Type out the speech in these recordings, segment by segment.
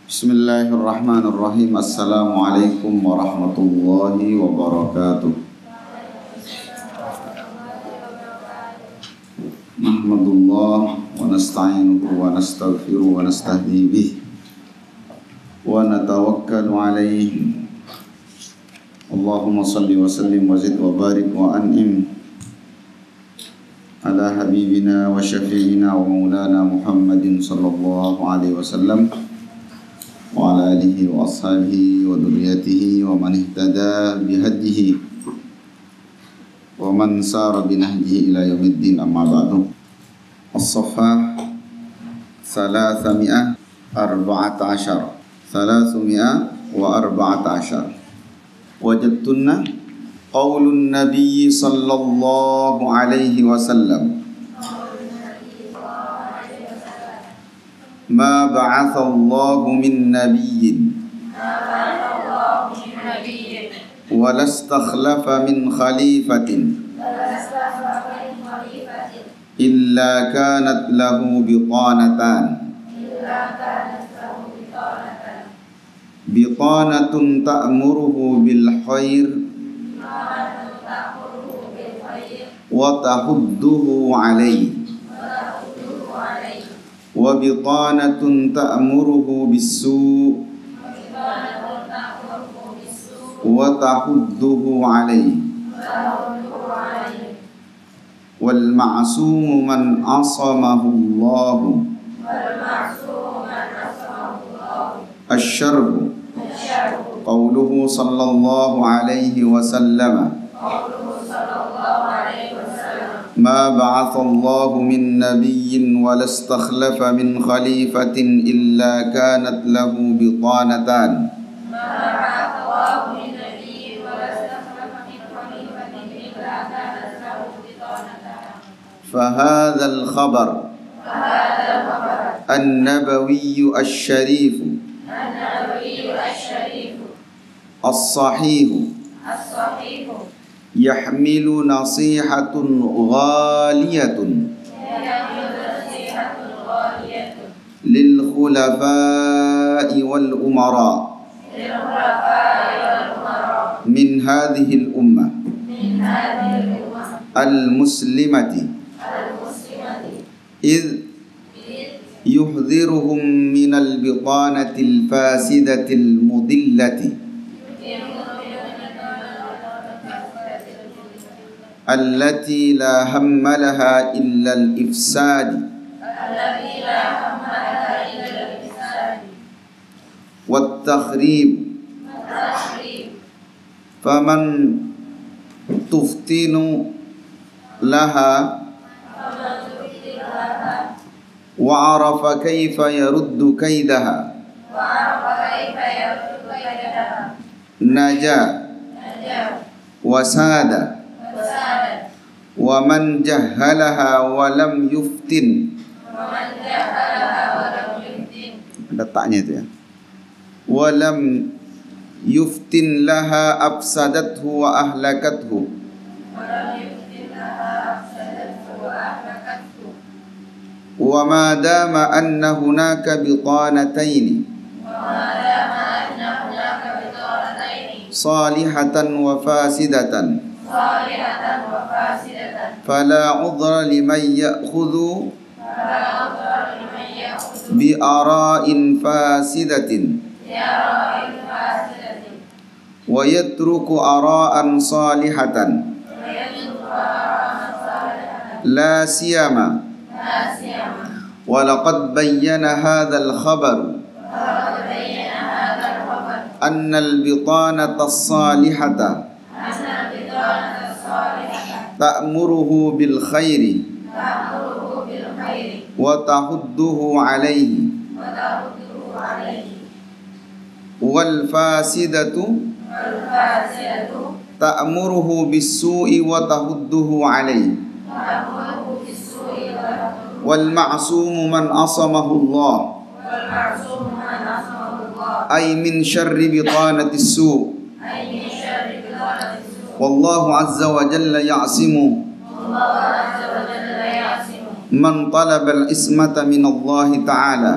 Bismillahirrahmanirrahim. Assalamualaikum warahmatullahi wabarakatuh. Nahmadullah wa nasta'inuhu wa nastaghfiruh wa nastahdi bih wa natawakkalu alaihi. Allahumma salli wa sallim wa zid wa barik wa an'im ala habibina wa syafi'ina wa maulana Muhammadin sallallahu alaihi wasallam wa ala alihi wa ashabihi wa dhurriyyatihi wa man ihtada bihadihi wa man sara binahjihi ila yaumiddin, amma ba'du. As-Saffah 314 wajadtunna qaulun nabiy sallallahu alaihi wasallam ma ba'athallahu min nabiyyin wa lastakhlafa min khalifatin illa kanat lahu biqanatun ta'muruhu bil khair wa tahudduhu alayhi wa biqanatun ta'muruhu bis-su' wa tahudduhu alayhi wal ma'sumu man asamahu Allah asy-syarhu qauluhu sallallahu alaihi wasallam ma ba'athallahu min nabiyyin wa lastakhlafa min khalifatin illa kanat lahu biqanatan فهذا الخبر النبوي الشريف الصحيح يحمل نصيحة غالية للخلفاء والأمراء من هذه الأمة المسلمة إذ يحذرهم من البطانة الفاسدة المضلة التي لا هم لها إلا الإفساد والتخريب فمن تفتن لها وعرف كيف يرد كيدها نجا وساد ومن جهلها ولم يفتن letaknya itu ya walam yuftin laha afsadathu wa ahlakathu wa ma dama anna hunaka biqanataini salihatan wa fasidatan fala udhra liman ya'khudhu bi ara'in fasidatin wa yatruku ara'an salihatan la siyama wa laqad bayyana hadzal khabar anna al-bitanata as-salihata ta'muruhu bil khairi wa tahudduhu alayhi wal fasidatu ta'muruhu bis-su'i wa tahudduhu alayhi wal ma'sumu man asamahu Allah ay min syarri bitanati as-su' wallahu azza wa jalla ya'simu man talaba al-ismata min Allah ta'ala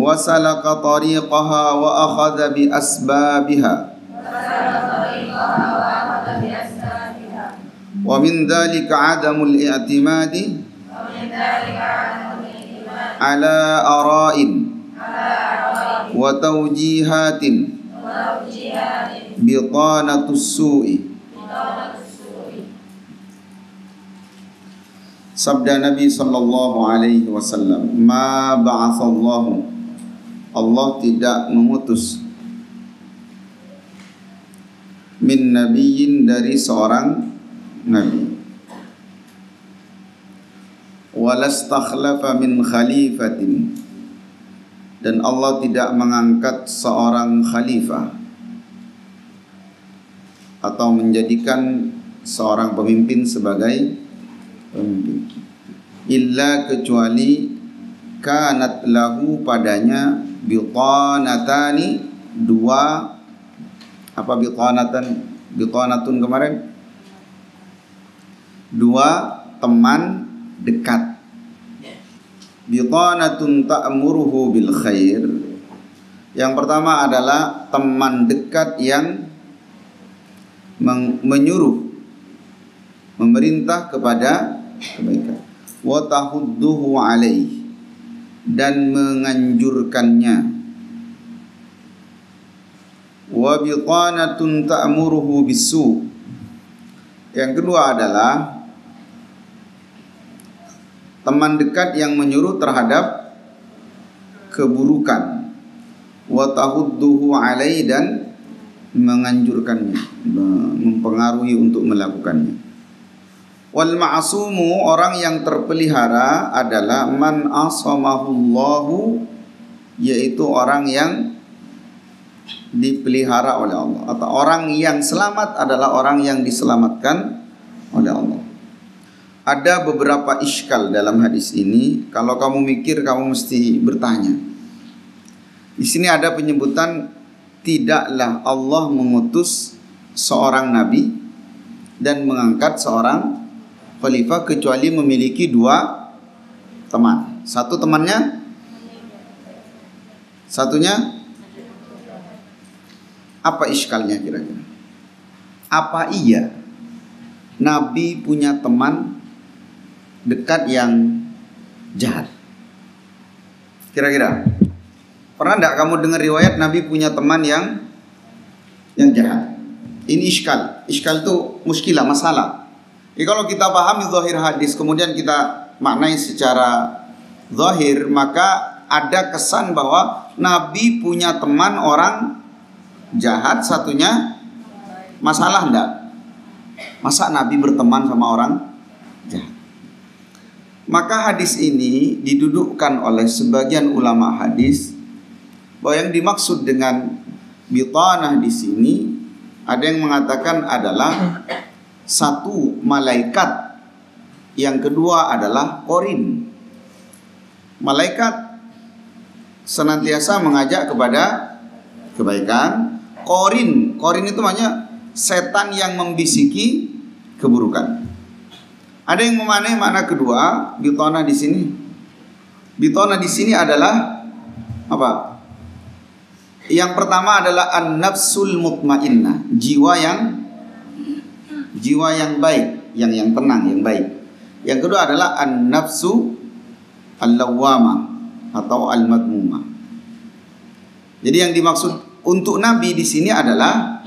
wa salaka tariqaha wa akhadha bi asbabiha wa min dhalika adamul i'timadi ala ara'in wa tawjihatin bitanatus su'i. Sabda Nabi sallallahu alaihi wasallam, ma ba'athallahu, Allah tidak mengutus, min nabiyyin, dari seorang nabi, walastakhlafa min khalifatin, dan Allah tidak mengangkat seorang khalifah atau menjadikan seorang pemimpin sebagai pemimpin, illa, kecuali kanat lahu, padanya, bitanatani, dua, apa bitanatun kemarin, dua teman dekat. Bitanatun ta'muruhu bil khair, yang pertama adalah teman dekat yang menyuruh, memerintah kepada kebaikan. Wa tahudduhu alaih, dan menganjurkannya. Wa bitanatun ta'muruhu bisu, yang kedua adalah teman dekat yang menyuruh terhadap keburukan. Wa tahudduhu alaih, dan menganjurkannya, mempengaruhi untuk melakukannya. Wal ma'asumu, orang yang terpelihara adalah man asamahullahu, yaitu orang yang dipelihara oleh Allah, atau orang yang selamat adalah orang yang diselamatkan oleh Allah. Ada beberapa iskal dalam hadis ini. Kalau kamu mikir, kamu mesti bertanya. Di sini ada penyebutan tidaklah Allah mengutus seorang nabi dan mengangkat seorang khalifah kecuali memiliki dua teman. Satu temannya, satunya apa iskalnya kira-kira? Apa iya Nabi punya teman dekat yang jahat? Kira-kira pernah enggak kamu dengar riwayat Nabi punya teman yang jahat? Ini iskal. Iskal itu muskilah, masalah. Jadi kalau kita pahami zahir hadis kemudian kita maknai secara zahir, maka ada kesan bahwa Nabi punya teman orang jahat, satunya masalah enggak? Masa Nabi berteman sama orang jahat? Maka hadis ini didudukkan oleh sebagian ulama hadis bahwa yang dimaksud dengan bitanah di sini, ada yang mengatakan adalah satu malaikat, yang kedua adalah qarin. Malaikat senantiasa mengajak kepada kebaikan. Qarin itu maknanya setan yang membisiki keburukan. Ada yang memaknai makna kedua bitanah di sini. Bitanah di sini adalah apa? Yang pertama adalah an-nafsul mutmainnah, jiwa yang baik, yang tenang, yang baik. Yang kedua adalah an-nafsu al-lawwamah atau al-madmumah. Jadi yang dimaksud untuk Nabi di sini adalah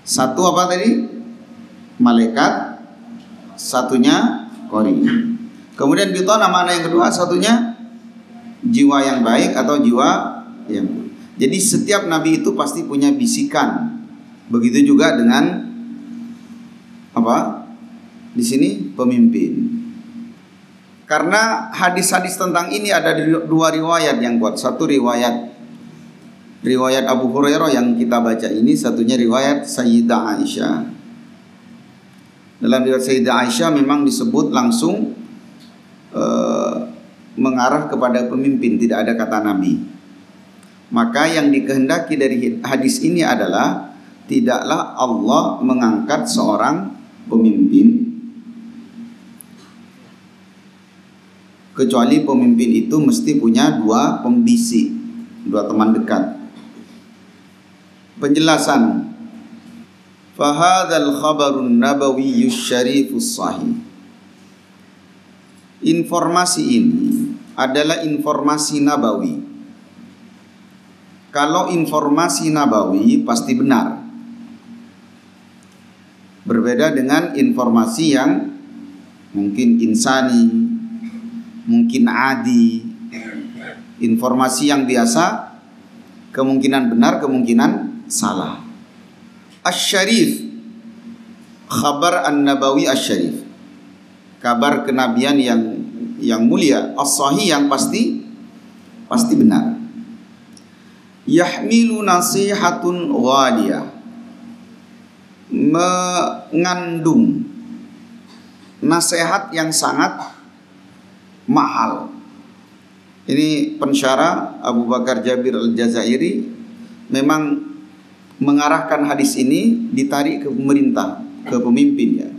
satu apa tadi? Malaikat, satunya qori. Kemudian bitanah mana yang kedua? Satunya jiwa yang baik atau jiwa yang baik. Jadi setiap Nabi itu pasti punya bisikan. Begitu juga dengan apa? Di sini pemimpin. Karena hadis-hadis tentang ini ada dua riwayat yang kuat. Satu riwayat Abu Hurairah yang kita baca ini, satunya riwayat Sayyidah Aisyah. Dalam riwayat Sayyidah Aisyah memang disebut langsung mengarah kepada pemimpin, tidak ada kata Nabi. Maka yang dikehendaki dari hadis ini adalah tidaklah Allah mengangkat seorang pemimpin kecuali pemimpin itu mesti punya dua pembisik. dua teman dekat. Penjelasan. Fahadzal khabarun nabawiyyus syarifus sahih. Informasi ini adalah informasi nabawi. Kalau informasi nabawi pasti benar. Berbeda dengan informasi yang mungkin insani, mungkin adi. Informasi yang biasa kemungkinan benar, kemungkinan salah. Asy-syarif, khabar an-nabawi asy-syarif. Kabar kenabian yang mulia, as-sahih yang pasti benar. Yahmilu nasihatun ghaliyah, mengandung nasihat yang sangat mahal. Ini pensyarah Abu Bakar Jabir Al-Jazairi memang mengarahkan hadis ini ditarik ke pemerintah, ke pemimpin ya.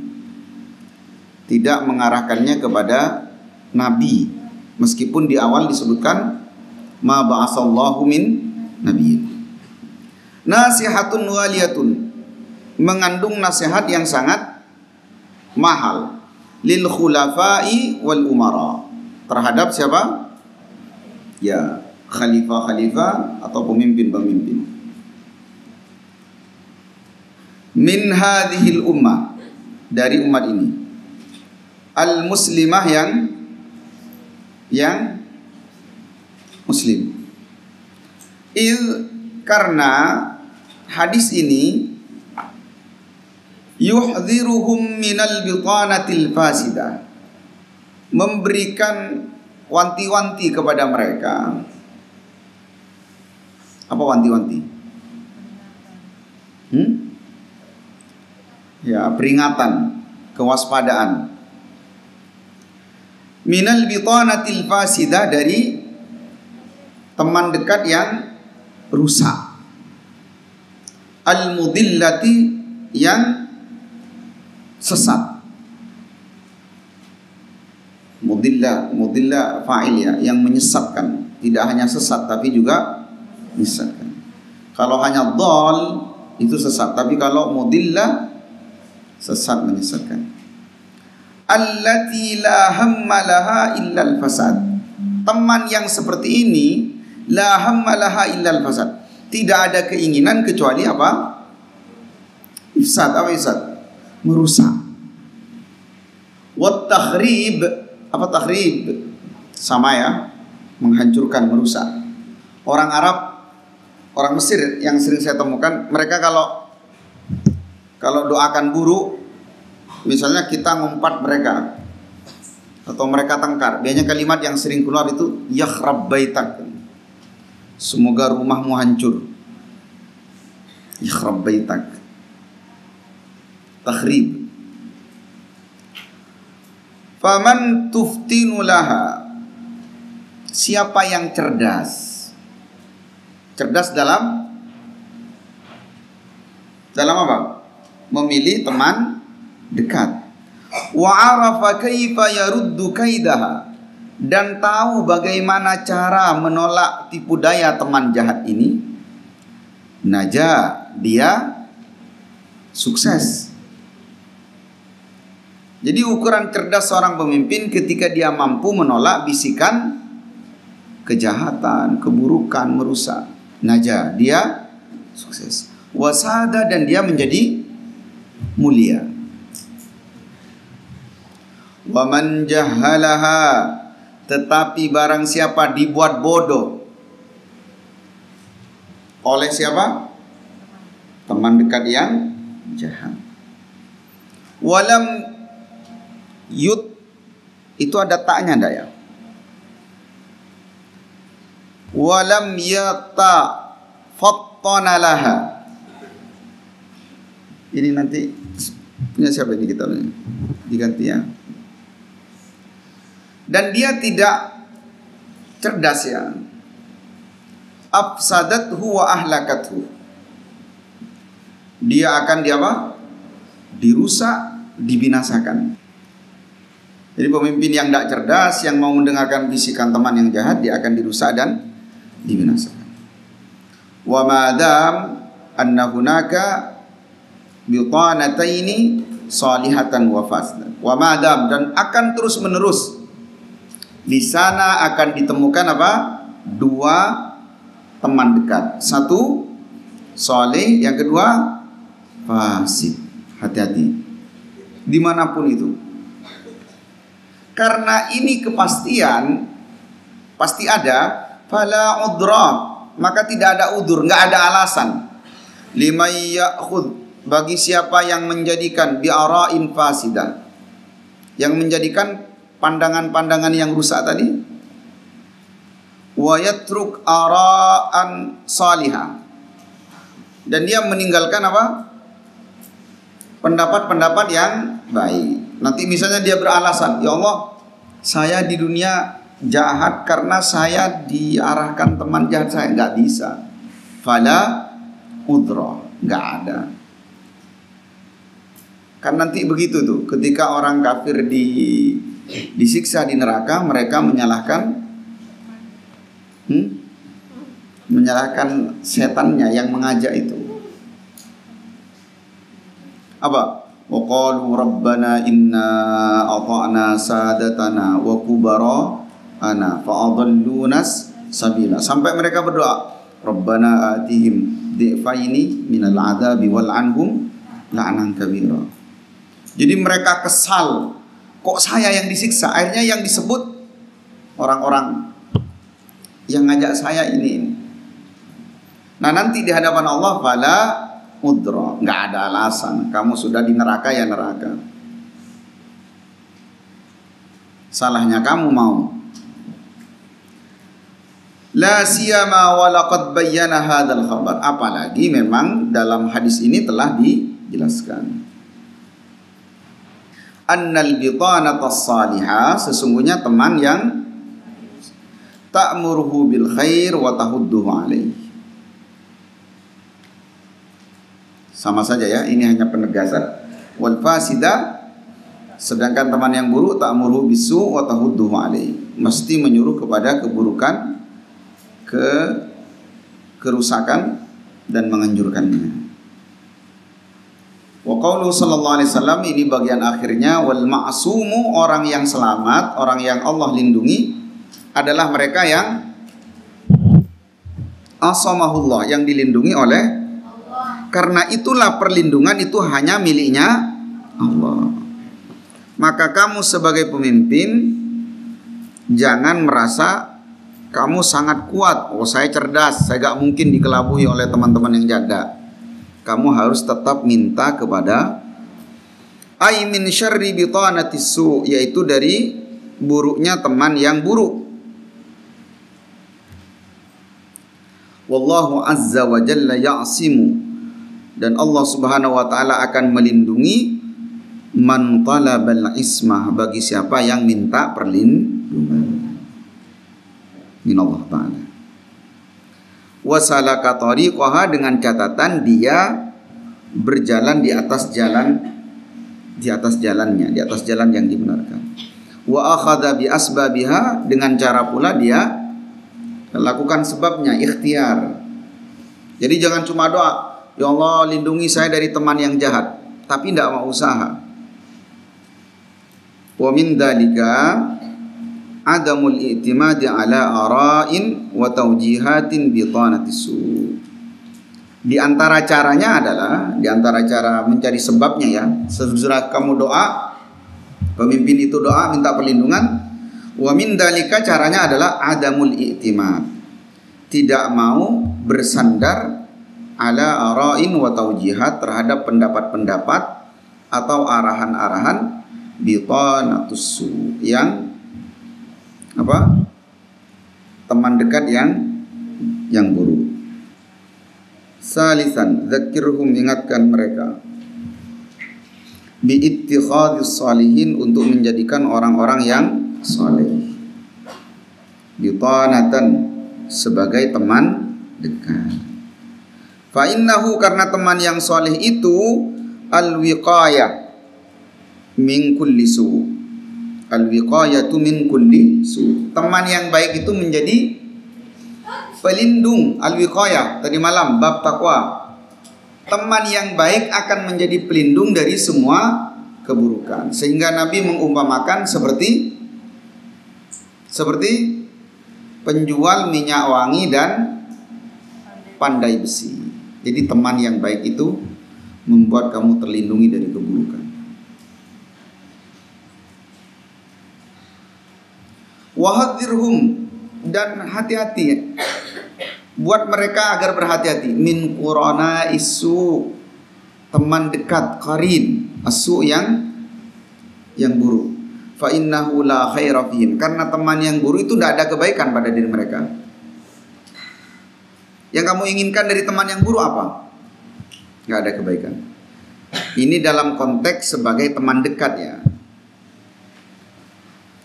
Tidak mengarahkannya kepada nabi, meskipun di awal disebutkan ma ba'asallahu min nabiyyin. Nasihatun waliyatun, mengandung nasihat yang sangat mahal lil khulafai wal umara, terhadap siapa? Ya, khalifah-khalifah atau pemimpin-pemimpin. Min hadhil ummah, dari umat ini. Al muslimah yang muslim. Karena hadis ini yuhdziruhum minal bitanatil fasidah, memberikan wanti-wanti kepada mereka. Apa wanti-wanti? Ya, peringatan, kewaspadaan. Minal bitanatil fasidah, dari teman dekat yang rusak. Al-mudillati, yang sesat. Mudillah fa'il ya, yang menyesatkan. Tidak hanya sesat tapi juga menyesatkan. Kalau hanya dhal itu sesat, tapi kalau mudillah sesat, menyesatkan. Allati la hamma laha illa al-fasad. Teman yang seperti ini la hamma laha illa al-fasad, tidak ada keinginan kecuali apa? Ifsad. Apa ifsad? Merusak. Wat takhrib, apa takhrib? Sama ya, menghancurkan, merusak. Orang Arab, orang Mesir yang sering saya temukan, mereka kalau doakan buruk, misalnya kita ngumpat mereka atau mereka tengkar, biasanya kalimat yang sering keluar itu yakhrab baitak, semoga rumahmu hancur. Yakhrab baitak, takhrib. Faman tuftinu laha, siapa yang cerdas? Cerdas dalam apa? Memilih teman dekat. Wa arafa kaifa yaruddu kaidaha, dan tahu bagaimana cara menolak tipu daya teman jahat ini. Naja, dia sukses. Jadi ukuran cerdas seorang pemimpin ketika dia mampu menolak bisikan kejahatan, keburukan, merusak. Naja, dia sukses. Wasada, dan dia menjadi mulia. Waman jahalaha, tetapi barang siapa dibuat bodoh oleh siapa? Teman dekat yang jahat. Walam yut, itu ada taknya ndak ya? Walam yata fattana laha. Ini nanti punya siapa ini kita diganti ya. Dan dia tidak cerdas ya. Afsadathu wa ahlakathu, dia akan dirusak, dibinasakan. Jadi pemimpin yang tidak cerdas, yang mau mendengarkan bisikan teman yang jahat, dia akan dirusak dan dibinasakan. Wa madam anna hunaka bitanataini salihatan wa fasdan. Wa madam, dan akan terus menerus di sana akan ditemukan apa? Dua teman dekat. Satu saleh, yang kedua fasid. Hati-hati dimanapun itu. Karena ini kepastian pasti ada, fala udra, maka tidak ada udur, nggak ada alasan. Liman ya'khudh, bagi siapa yang menjadikan bi'ara'in fasidah, yang menjadikan pandangan-pandangan yang rusak tadi, wa yatruk ara'an salihah, dan dia meninggalkan apa? Pendapat-pendapat yang baik. Nanti misalnya dia beralasan, ya Allah, saya di dunia jahat karena saya diarahkan teman jahat saya. Nggak bisa. Fala udra, nggak ada. Kan nanti begitu tuh, ketika orang kafir disiksa di neraka, mereka menyalahkan setannya yang mengajak itu. Apa? Wa qalu rabbana inna ata'na sadatana wa kubara'ana fa'adallunas sabila. Sampai mereka berdoa, rabbana atihim dhi'faini minal adabi wal anhum la'nan kabira. Jadi mereka kesal, kok saya yang disiksa? Akhirnya yang disebut orang-orang yang ngajak saya ini. Nah nanti di hadapan Allah, fala udra, nggak ada alasan. Kamu sudah di neraka, ya neraka. Salahnya kamu mau. La siyama wa laqad bayyana hadzal khabar. Apalagi memang dalam hadis ini telah dijelaskan. Annal bitanata salihah, sesungguhnya teman yang ta'muruhu bil khair wa tahudduhu alaih. Sama saja ya, ini hanya penegasan. Wal fasida, sedangkan teman yang buruk ta'muruhu bisu wa tahudduhu alaih, mesti menyuruh kepada keburukan, kerusakan, dan menganjurkannya. Wa qaulu sallallahu alaihi wasallam, ini bagian akhirnya, wal ma'sumu, orang yang selamat, orang yang Allah lindungi adalah mereka yang asamahullah, yang dilindungi oleh Allah. Karena itulah perlindungan itu hanya miliknya Allah. Maka kamu sebagai pemimpin jangan merasa kamu sangat kuat. Oh, saya cerdas, saya gak mungkin dikelabui oleh teman-teman yang jaga. Kamu harus tetap minta kepada ay min syarri bitanatis su, yaitu dari buruknya teman yang buruk. Wallahu azza wa jalla ya'simu, dan Allah subhanahu wa ta'ala akan melindungi man talabal ismah, bagi siapa yang minta perlindungan min Allah ta'ala. Wasalaka tariqaha, dengan catatan dia berjalan di atas jalannya, di atas jalan yang dibenarkan. Wa akhadha bi asbabiha, dengan cara pula dia lakukan sebabnya, ikhtiar. Jadi jangan cuma doa, ya Allah lindungi saya dari teman yang jahat, tapi tidak mau usaha. Wa min dzalika adamul i'timadi ala ara'in wa tawjihatin bitanatis su. Di antara caranya adalah, di antara cara mencari sebabnya ya, sesudah kamu doa, pemimpin itu doa minta perlindungan, wa min dzalika, caranya adalah adamul i'timad, tidak mau bersandar ala ara'in wa tawjihat, terhadap pendapat-pendapat atau arahan-arahan bitanatus su, yang apa? Teman dekat yang buruk. Salisan, dzakirhum, ingatkan mereka, bi ittikhadis salihin, untuk menjadikan orang-orang yang saleh, bitanatan, sebagai teman dekat. Fa innahu, karena teman yang saleh itu al-wiqayah min kulli su. Al-wiqayatu min kulli su. Teman yang baik itu menjadi pelindung, al-wiqayah tadi malam bab takwa. Teman yang baik akan menjadi pelindung dari semua keburukan. Sehingga Nabi mengumpamakan seperti penjual minyak wangi dan pandai besi. Jadi teman yang baik itu membuat kamu terlindungi dari keburukan. Wahadzirhum, dan hati-hati buat mereka agar berhati-hati min qurana isu, teman dekat, qarin asu yang buruk. Fa innahu la khaira fihim, karena teman yang buruk itu tidak ada kebaikan pada diri mereka. Yang kamu inginkan dari teman yang buruk apa? Nggak ada kebaikan. Ini dalam konteks sebagai teman dekat ya.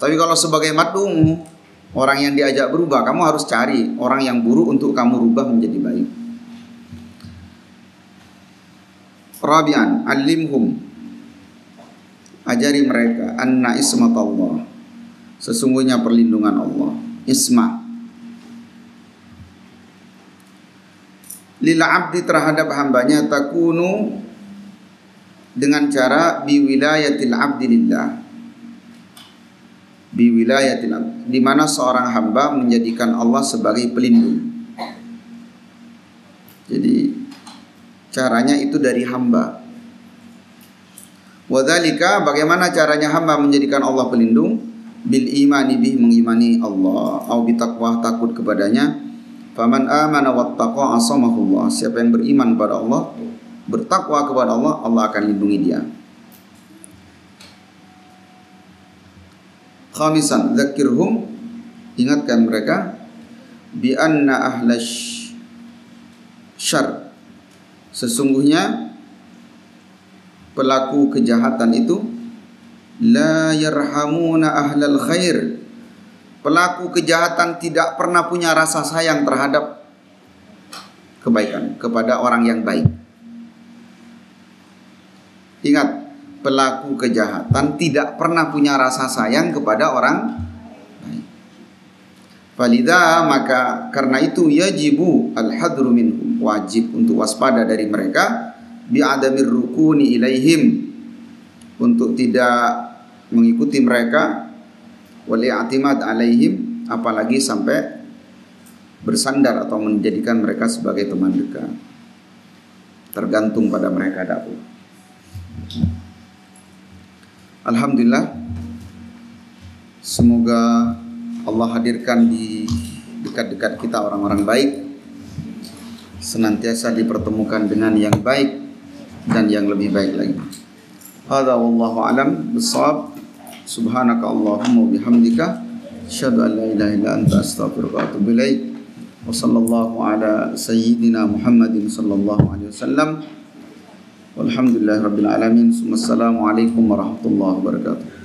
Tapi kalau sebagai madung, orang yang diajak berubah, kamu harus cari orang yang buruk untuk kamu rubah menjadi baik. Rabi'an, alimhum, ajari mereka anna ismatallah, sesungguhnya perlindungan Allah. Isma lil abdi, terhadap hambanya, takunu dengan cara biwilayatil abdi lillah, biwilayatil abdi, di mana seorang hamba menjadikan Allah sebagai pelindung. Jadi caranya itu dari hamba. Wadzalika, bagaimana caranya hamba menjadikan Allah pelindung? Bil imani bih, mengimani Allah, au bitaqwa, takut kepadanya. Faman amana wattaqa asamahullah, siapa yang beriman kepada Allah, bertakwa kepada Allah, Allah akan lindungi dia. Khamisan, dzakirhum, ingatkan mereka, bi anna ahlash syarr, sesungguhnya pelaku kejahatan itu la yarhamuna ahlal khair, pelaku kejahatan tidak pernah punya rasa sayang terhadap kebaikan, kepada orang yang baik. Ingat, pelaku kejahatan tidak pernah punya rasa sayang kepada orang baik. Falidha, maka karena itu yajibu al-hadru minhum, wajib untuk waspada dari mereka, bi'adamir rukuni ilaihim, untuk tidak mengikuti mereka, wal-i'timad alaihim, apalagi sampai bersandar atau menjadikan mereka sebagai teman dekat, tergantung pada mereka dakwah. Alhamdulillah, semoga Allah hadirkan di dekat-dekat kita orang-orang baik, senantiasa dipertemukan dengan yang baik dan yang lebih baik lagi. Hadza wallahu alam bissawab. Subhanaka Allahumma bihamdika, asyhadu an la ilaha illa anta, astaghfiruka wa atubu ilaik. Wa sallallahu ala sayyidina Muhammadin sallallahu alaihi wasallam. Walhamdulillahirabbil alamin. Assalamualaikum warahmatullahi wabarakatuh.